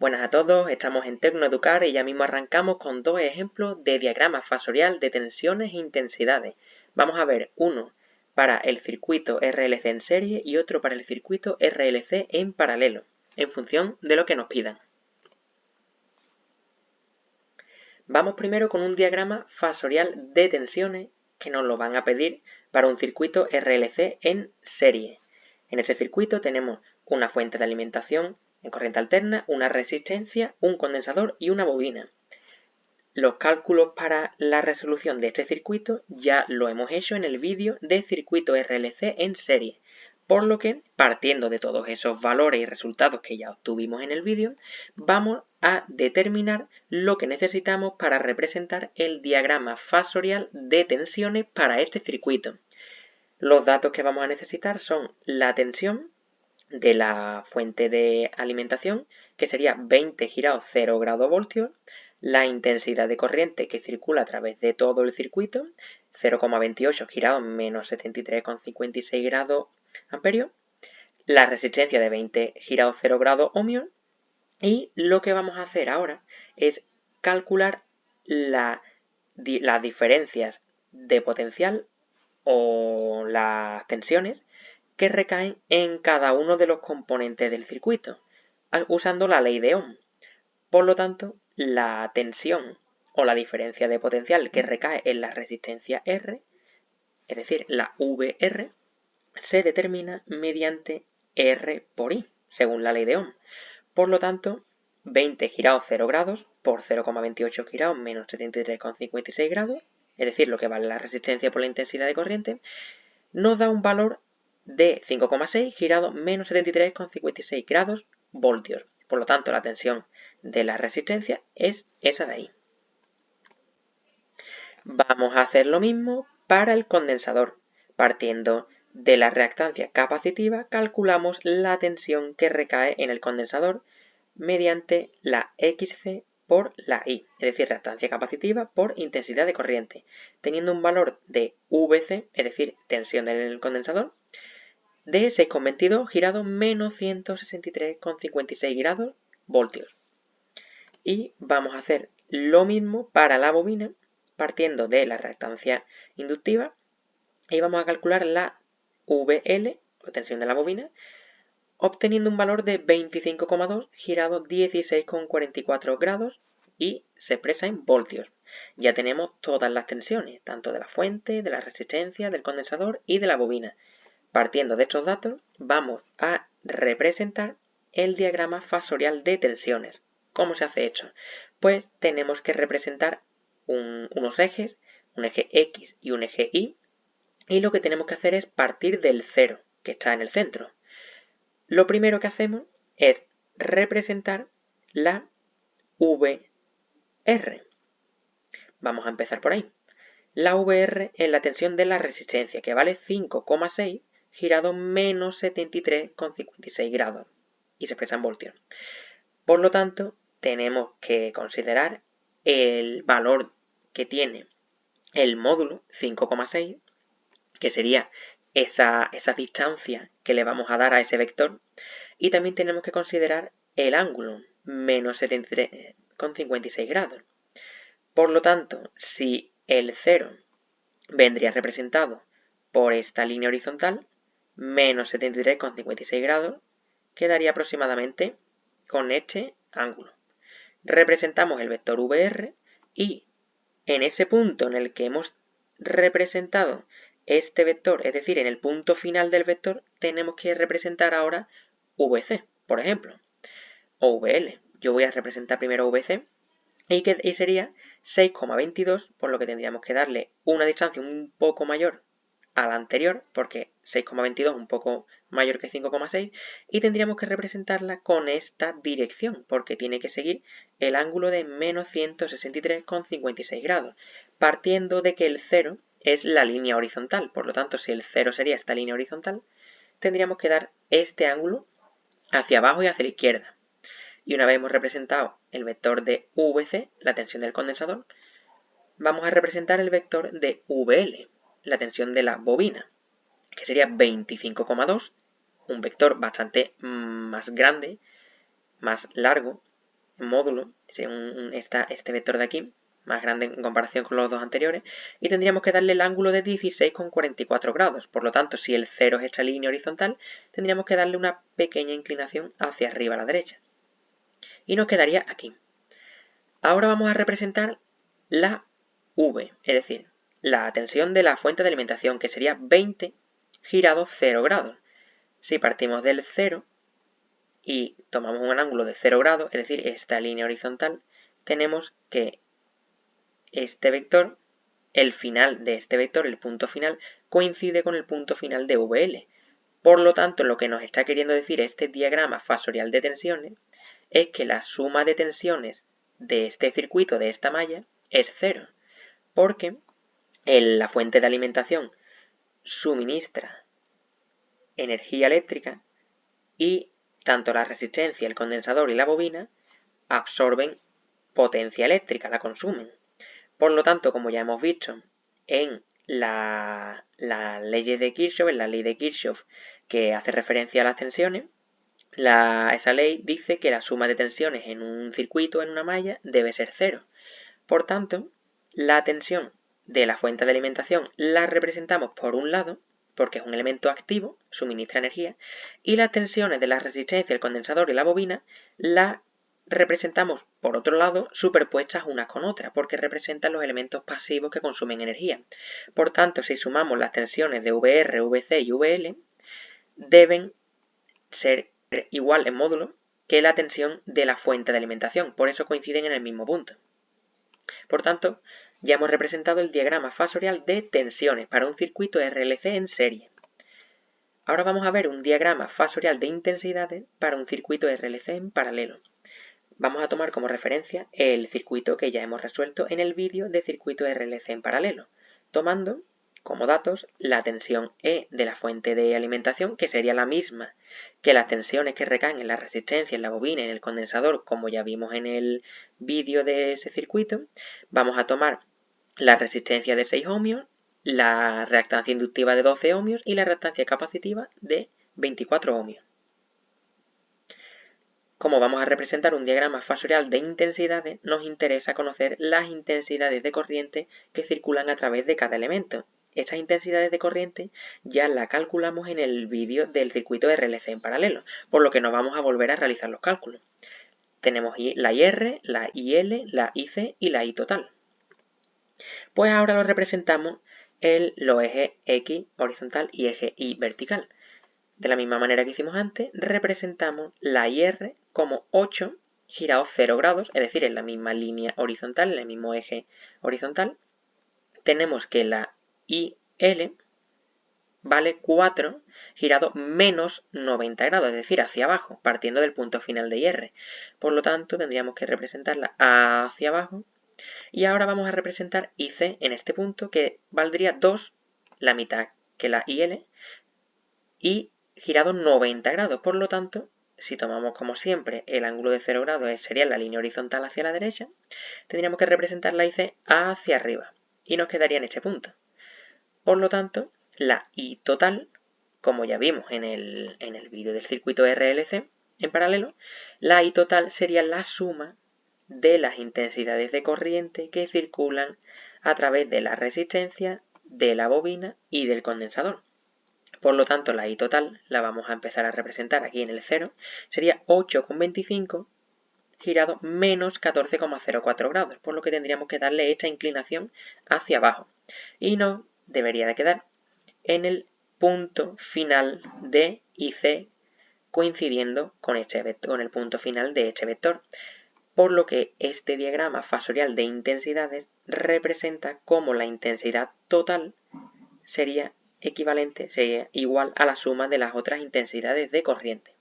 Buenas a todos, estamos en Tecnoeducar y ya mismo arrancamos con dos ejemplos de diagrama fasorial de tensiones e intensidades. Vamos a ver uno para el circuito RLC en serie y otro para el circuito RLC en paralelo, en función de lo que nos pidan. Vamos primero con un diagrama fasorial de tensiones que nos lo van a pedir para un circuito RLC en serie. En este circuito tenemos una fuente de alimentación en corriente alterna, una resistencia, un condensador y una bobina. Los cálculos para la resolución de este circuito ya lo hemos hecho en el vídeo de circuito RLC en serie, por lo que, partiendo de todos esos valores y resultados que ya obtuvimos en el vídeo, vamos a determinar lo que necesitamos para representar el diagrama fasorial de tensiones para este circuito. Los datos que vamos a necesitar son la tensión de la fuente de alimentación, que sería 20 girados 0 grados voltios, la intensidad de corriente que circula a través de todo el circuito, 0,28 girados menos 73,56 grados amperios, la resistencia de 20 girados 0 grados ohmios, y lo que vamos a hacer ahora es calcular las diferencias de potencial o las tensiones que recaen en cada uno de los componentes del circuito, usando la ley de Ohm. Por lo tanto, la tensión o la diferencia de potencial que recae en la resistencia R, es decir, la VR, se determina mediante R por I, según la ley de Ohm. Por lo tanto, 20 girados 0 grados por 0,28 girados menos 73,56 grados, es decir, lo que vale la resistencia por la intensidad de corriente, nos da un valor de 5,6 girados menos 73,56 grados voltios. Por lo tanto, la tensión de la resistencia es esa de ahí. Vamos a hacer lo mismo para el condensador. Partiendo de la reactancia capacitiva, calculamos la tensión que recae en el condensador mediante la XC por la I, es decir, reactancia capacitiva por intensidad de corriente, teniendo un valor de VC, es decir, tensión del condensador, de 6,22 girados menos 163,56 grados voltios. Y vamos a hacer lo mismo para la bobina, partiendo de la reactancia inductiva, y vamos a calcular la VL, o tensión de la bobina, obteniendo un valor de 25,2 girados 16,44 grados y se expresa en voltios. Ya tenemos todas las tensiones, tanto de la fuente, de la resistencia, del condensador y de la bobina. Partiendo de estos datos, vamos a representar el diagrama fasorial de tensiones. ¿Cómo se hace esto? Pues tenemos que representar unos ejes, un eje X y un eje Y, y lo que tenemos que hacer es partir del cero, que está en el centro. Lo primero que hacemos es representar la VR. Vamos a empezar por ahí. La VR es la tensión de la resistencia, que vale 5,6 girados menos 73,56 grados y se expresa en voltios. Por lo tanto, tenemos que considerar el valor que tiene el módulo 5,6, que sería esa distancia que le vamos a dar a ese vector, y también tenemos que considerar el ángulo, menos 73,56 grados. Por lo tanto, si el 0 vendría representado por esta línea horizontal, menos 73,56 grados, quedaría aproximadamente con este ángulo. Representamos el vector VR y en ese punto en el que hemos representado este vector, es decir, en el punto final del vector, tenemos que representar ahora VC, por ejemplo, o VL. Yo voy a representar primero VC y sería 6,22, por lo que tendríamos que darle una distancia un poco mayor a la anterior, porque 6,22 es un poco mayor que 5,6, y tendríamos que representarla con esta dirección, porque tiene que seguir el ángulo de menos 163,56 grados, partiendo de que el 0 es la línea horizontal. Por lo tanto, si el 0 sería esta línea horizontal, tendríamos que dar este ángulo hacia abajo y hacia la izquierda. Y una vez hemos representado el vector de VC, la tensión del condensador, vamos a representar el vector de VL, la tensión de la bobina, que sería 25,2, un vector bastante más grande, más largo, módulo, sería este vector de aquí, más grande en comparación con los dos anteriores, y tendríamos que darle el ángulo de 16,44 grados. Por lo tanto, si el 0 es esta línea horizontal, tendríamos que darle una pequeña inclinación hacia arriba a la derecha. Y nos quedaría aquí. Ahora vamos a representar la V, es decir, la tensión de la fuente de alimentación, que sería 20 girado 0 grados. Si partimos del 0 y tomamos un ángulo de 0 grados, es decir, esta línea horizontal, tenemos que este vector, el final de este vector, el punto final, coincide con el punto final de VL. Por lo tanto, lo que nos está queriendo decir este diagrama fasorial de tensiones es que la suma de tensiones de este circuito, de esta malla, es 0, porque la fuente de alimentación suministra energía eléctrica y tanto la resistencia, el condensador y la bobina absorben potencia eléctrica, la consumen. Por lo tanto, como ya hemos visto en la ley de Kirchhoff, que hace referencia a las tensiones, esa ley dice que la suma de tensiones en un circuito, en una malla, debe ser 0. Por tanto, la tensión de la fuente de alimentación la representamos por un lado, porque es un elemento activo, suministra energía, y las tensiones de la resistencia, el condensador y la bobina la representamos por otro lado superpuestas unas con otras, porque representan los elementos pasivos que consumen energía. Por tanto, si sumamos las tensiones de VR, VC y VL, deben ser igual en módulo que la tensión de la fuente de alimentación, por eso coinciden en el mismo punto. Por tanto, ya hemos representado el diagrama fasorial de tensiones para un circuito RLC en serie. Ahora vamos a ver un diagrama fasorial de intensidades para un circuito RLC en paralelo. Vamos a tomar como referencia el circuito que ya hemos resuelto en el vídeo de circuito RLC en paralelo, tomando como datos la tensión E de la fuente de alimentación, que sería la misma que las tensiones que recaen en la resistencia, en la bobina y en el condensador, como ya vimos en el vídeo de ese circuito. Vamos a tomar la resistencia de 6 ohmios, la reactancia inductiva de 12 ohmios y la reactancia capacitiva de 24 ohmios. Como vamos a representar un diagrama fasorial de intensidades, nos interesa conocer las intensidades de corriente que circulan a través de cada elemento. Estas intensidades de corriente ya las calculamos en el vídeo del circuito RLC en paralelo, por lo que no vamos a volver a realizar los cálculos. Tenemos la IR, la IL, la IC y la I total. Pues ahora lo representamos en los ejes X horizontal y eje Y vertical. De la misma manera que hicimos antes, representamos la IR como 8 girado 0 grados, es decir, en la misma línea horizontal, en el mismo eje horizontal. Tenemos que la IL vale 4 girado menos 90 grados, es decir, hacia abajo, partiendo del punto final de IR. Por lo tanto, tendríamos que representarla hacia abajo. Y ahora vamos a representar IC en este punto, que valdría 2, la mitad que la IL, y girado 90 grados. Por lo tanto, si tomamos como siempre el ángulo de 0 grados sería la línea horizontal hacia la derecha, tendríamos que representar la IC hacia arriba y nos quedaría en este punto. Por lo tanto, la I total, como ya vimos en el vídeo del circuito RLC en paralelo, la I total sería la suma de las intensidades de corriente que circulan a través de la resistencia, de la bobina y del condensador. Por lo tanto, la I total la vamos a empezar a representar aquí en el 0, sería 8,25 girado menos 14,04 grados, por lo que tendríamos que darle esta inclinación hacia abajo. Y nos debería de quedar en el punto final de IC coincidiendo con el punto final de este vector. Por lo que este diagrama fasorial de intensidades representa cómo la intensidad total sería equivalente, sería igual a la suma de las otras intensidades de corriente.